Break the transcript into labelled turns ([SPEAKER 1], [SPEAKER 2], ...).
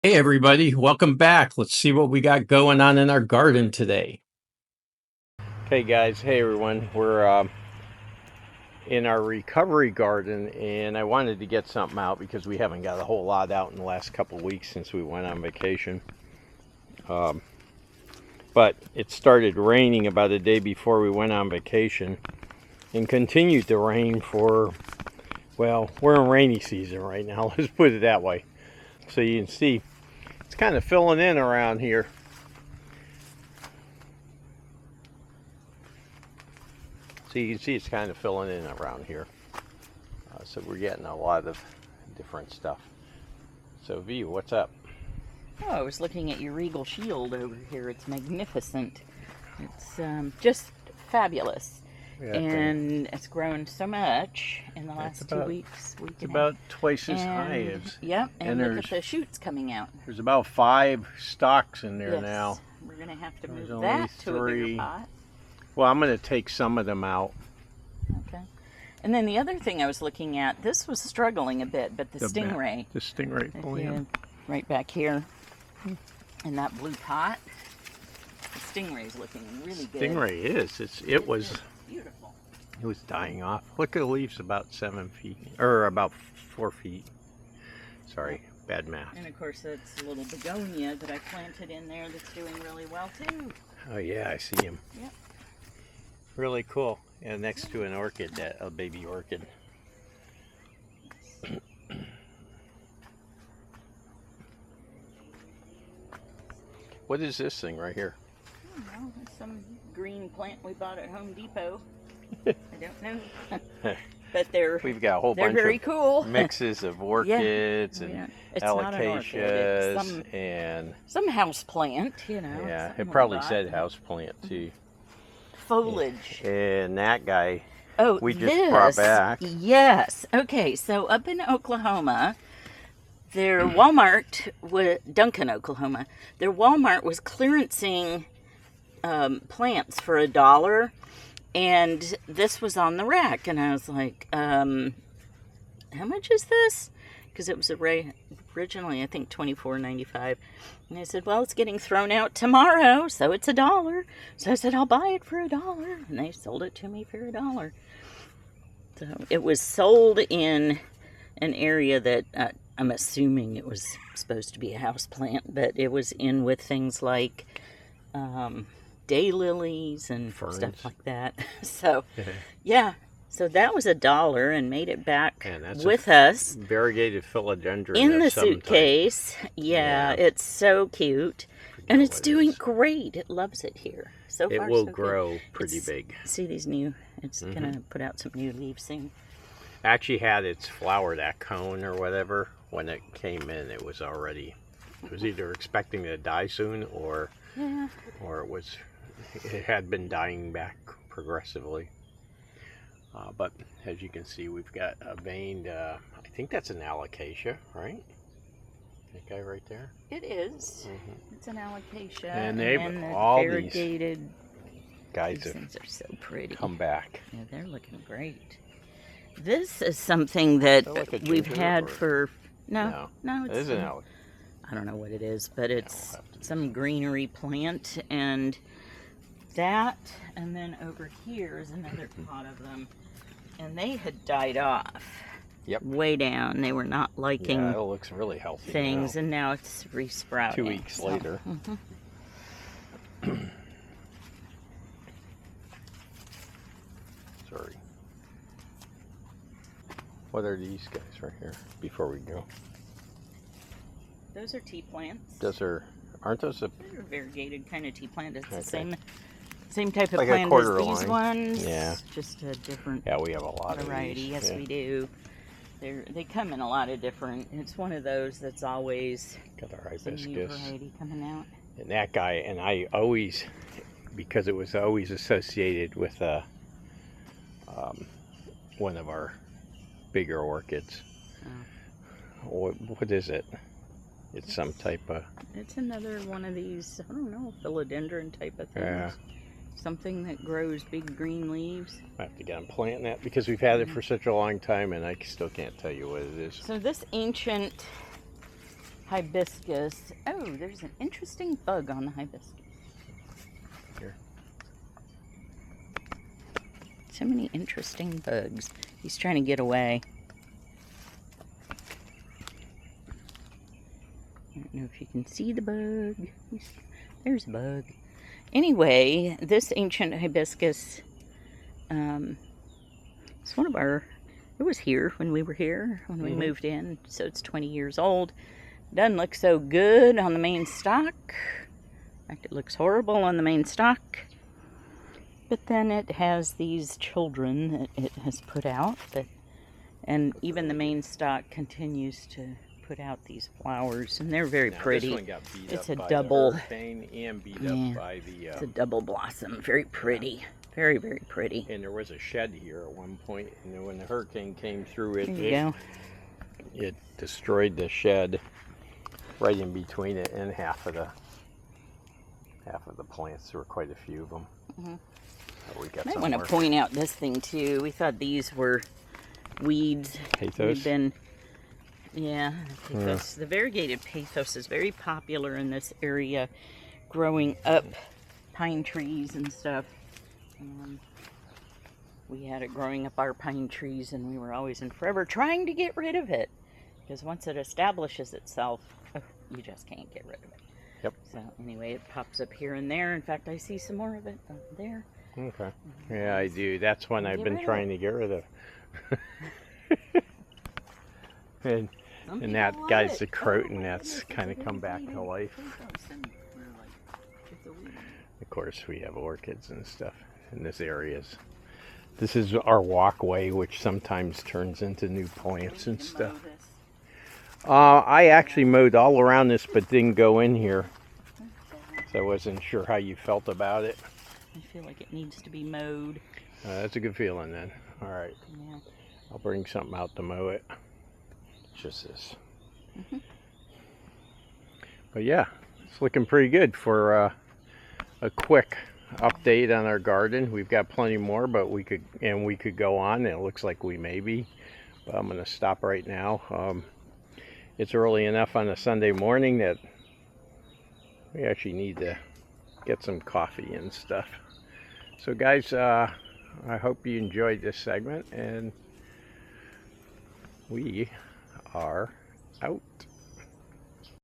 [SPEAKER 1] Hey everybody, welcome back. Let's see what we got going on in our garden today. Okay guys, hey everyone. We're in our recovery garden and I wanted to get something out because we haven't got a whole lot out in the last couple of weeks since we went on vacation. But it started raining about a day before we went on vacation and continued to rain for, well, we're in rainy season right now, let's put it that way. So you can see it's kind of filling in around here. So you can see it's kind of filling in around here. So we're getting a lot of different stuff. So V, what's up?
[SPEAKER 2] Oh, I was looking at your Regal Shield over here. It's magnificent. It's just fabulous.
[SPEAKER 1] Yeah,
[SPEAKER 2] and it's grown so much in the last 2 weeks.
[SPEAKER 1] It's about twice as high as.
[SPEAKER 2] Yep, and look at the shoots coming out.
[SPEAKER 1] There's about 5 stalks in there
[SPEAKER 2] Yes.
[SPEAKER 1] now.
[SPEAKER 2] We're going to have to
[SPEAKER 1] There's
[SPEAKER 2] move
[SPEAKER 1] only
[SPEAKER 2] that to a
[SPEAKER 1] 3.
[SPEAKER 2] bigger pot.
[SPEAKER 1] Well, I'm going to take some of them out.
[SPEAKER 2] Okay. And then the other thing I was looking at, this was struggling a bit, but the stingray.
[SPEAKER 1] The stingray plant.
[SPEAKER 2] Right back here in that blue pot. The stingray's looking really good.
[SPEAKER 1] Stingray is. It was
[SPEAKER 2] beautiful.
[SPEAKER 1] It was dying off. Look at the leaves, about 7 feet, or about 4 feet. Sorry, bad math.
[SPEAKER 2] And of course that's a little begonia that I planted in there that's doing really well too.
[SPEAKER 1] Oh yeah, I see him.
[SPEAKER 2] Yep.
[SPEAKER 1] Really cool. And next to an orchid, a baby orchid. What is this thing right here?
[SPEAKER 2] I don't know. It's some green plant we bought at Home Depot. I don't know. But
[SPEAKER 1] We've got a whole
[SPEAKER 2] they're
[SPEAKER 1] bunch
[SPEAKER 2] very
[SPEAKER 1] of
[SPEAKER 2] cool.
[SPEAKER 1] mixes of orchids and
[SPEAKER 2] It's not an orchid. It's
[SPEAKER 1] alocasias and
[SPEAKER 2] some house plant, you know.
[SPEAKER 1] yeah, it probably said house plant too.
[SPEAKER 2] Foliage.
[SPEAKER 1] And that guy,
[SPEAKER 2] oh,
[SPEAKER 1] we just brought back.
[SPEAKER 2] Yes. Okay, so up in Oklahoma, their Walmart, Duncan, Oklahoma, their Walmart was clearancing plants for $1. And this was on the rack, and I was like, how much is this? Because it was originally, I think, $24.95. And I said, well, it's getting thrown out tomorrow, so it's $1. So I said, I'll buy it for $1. And they sold it to me for $1. So it was sold in an area that I'm assuming it was supposed to be a house plant, but it was in with things like daylilies and
[SPEAKER 1] ferns,
[SPEAKER 2] stuff like that. So, yeah. So that was $1 and made it back with us.
[SPEAKER 1] Variegated philodendron
[SPEAKER 2] in the suitcase. Yeah, it's so cute. And it's doing great. It loves it here. So far,
[SPEAKER 1] it will
[SPEAKER 2] so
[SPEAKER 1] grow
[SPEAKER 2] good.
[SPEAKER 1] pretty big.
[SPEAKER 2] See these new, it's going to put out some new leaves soon.
[SPEAKER 1] Actually had its flower, that cone or whatever, when it came in, it was either expecting to die soon or it had been dying back progressively. But as you can see, we've got a veined, I think that's an alocasia, right? That guy right there?
[SPEAKER 2] It is. It's an alocasia.
[SPEAKER 1] And
[SPEAKER 2] then
[SPEAKER 1] all
[SPEAKER 2] variegated
[SPEAKER 1] these guys
[SPEAKER 2] these things are so pretty.
[SPEAKER 1] come back.
[SPEAKER 2] Yeah, they're looking great. This is something that
[SPEAKER 1] like a
[SPEAKER 2] we've
[SPEAKER 1] ginger
[SPEAKER 2] had
[SPEAKER 1] or-
[SPEAKER 2] for no,
[SPEAKER 1] It is an
[SPEAKER 2] some-
[SPEAKER 1] alocasia.
[SPEAKER 2] I don't know what it is, but it's
[SPEAKER 1] have to
[SPEAKER 2] some greenery plant, and that, and then over here is another pot of them, and they had died off.
[SPEAKER 1] Yep.
[SPEAKER 2] Way down. They were not liking
[SPEAKER 1] Yeah, it looks really healthy
[SPEAKER 2] things,
[SPEAKER 1] now.
[SPEAKER 2] and now it's resprouting.
[SPEAKER 1] 2 weeks later. Sorry. What are these guys right here before we go?
[SPEAKER 2] Those are tea plants.
[SPEAKER 1] Aren't those
[SPEAKER 2] They're a variegated kind of tea plant. It's the
[SPEAKER 1] Okay.
[SPEAKER 2] same type of
[SPEAKER 1] Like a
[SPEAKER 2] plant as
[SPEAKER 1] quarter
[SPEAKER 2] these
[SPEAKER 1] line.
[SPEAKER 2] ones.
[SPEAKER 1] Yeah.
[SPEAKER 2] Just a different
[SPEAKER 1] Yeah, we have a lot
[SPEAKER 2] variety.
[SPEAKER 1] of these.
[SPEAKER 2] Yes, we do. They come in a lot of different. It's one of those that's always
[SPEAKER 1] Got our
[SPEAKER 2] some new
[SPEAKER 1] hibiscus.
[SPEAKER 2] variety coming out.
[SPEAKER 1] And that guy, and I always, because it was always associated with one of our bigger orchids. What is it? It's some type of...
[SPEAKER 2] It's another one of these, I don't know, philodendron type of things.
[SPEAKER 1] Yeah.
[SPEAKER 2] Something that grows big green leaves.
[SPEAKER 1] I have to get them planting that because we've had it for such a long time and I still can't tell you what it is.
[SPEAKER 2] So this ancient hibiscus. Oh, there's an interesting bug on the hibiscus.
[SPEAKER 1] Here.
[SPEAKER 2] So many interesting bugs. He's trying to get away. I don't know if you can see the bug. There's a bug. Anyway, this ancient hibiscus, it's one of our, it was here when we were here, when we moved in, so it's 20 years old. Doesn't look so good on the main stalk. In fact, it looks horrible on the main stalk. But then it has these children that it has put out, and even the main stalk continues to put out these flowers, and they're very pretty.
[SPEAKER 1] This one got beat
[SPEAKER 2] It's
[SPEAKER 1] up
[SPEAKER 2] a
[SPEAKER 1] by
[SPEAKER 2] double,
[SPEAKER 1] the hurricane and beat up by the.
[SPEAKER 2] It's a double blossom. Very pretty. Very, very pretty.
[SPEAKER 1] And there was a shed here at one point, and then when the hurricane came through, it destroyed the shed right in between it and half of the plants. There were quite a few of them. So we got
[SPEAKER 2] I
[SPEAKER 1] some
[SPEAKER 2] want to
[SPEAKER 1] more.
[SPEAKER 2] point out this thing too. We thought these were weeds.
[SPEAKER 1] Pathos?
[SPEAKER 2] Yeah, pathos. The variegated pathos is very popular in this area, growing up pine trees and stuff. We had it growing up our pine trees, and we were always and forever trying to get rid of it, because once it establishes itself, you just can't get rid of it.
[SPEAKER 1] Yep.
[SPEAKER 2] So anyway, it pops up here and there. In fact, I see some more of it up there.
[SPEAKER 1] Okay. Yeah, I do. That's one I've been trying to get rid of. and that guy's the croton that's kind of come back to life. Of course, we have orchids and stuff in this area. This is our walkway, which sometimes turns into new plants and stuff. I actually mowed all around this, but didn't go in here. So I wasn't sure how you felt about it.
[SPEAKER 2] I feel like it needs to be mowed.
[SPEAKER 1] That's a good feeling then. All right.
[SPEAKER 2] Yeah.
[SPEAKER 1] I'll bring something out to mow it. Just this. But yeah, it's looking pretty good for a quick update on our garden. We've got plenty more, but we could go on. It looks like we may be, but I'm going to stop right now. It's early enough on a Sunday morning that we actually need to get some coffee and stuff. So guys, I hope you enjoyed this segment, and we are out.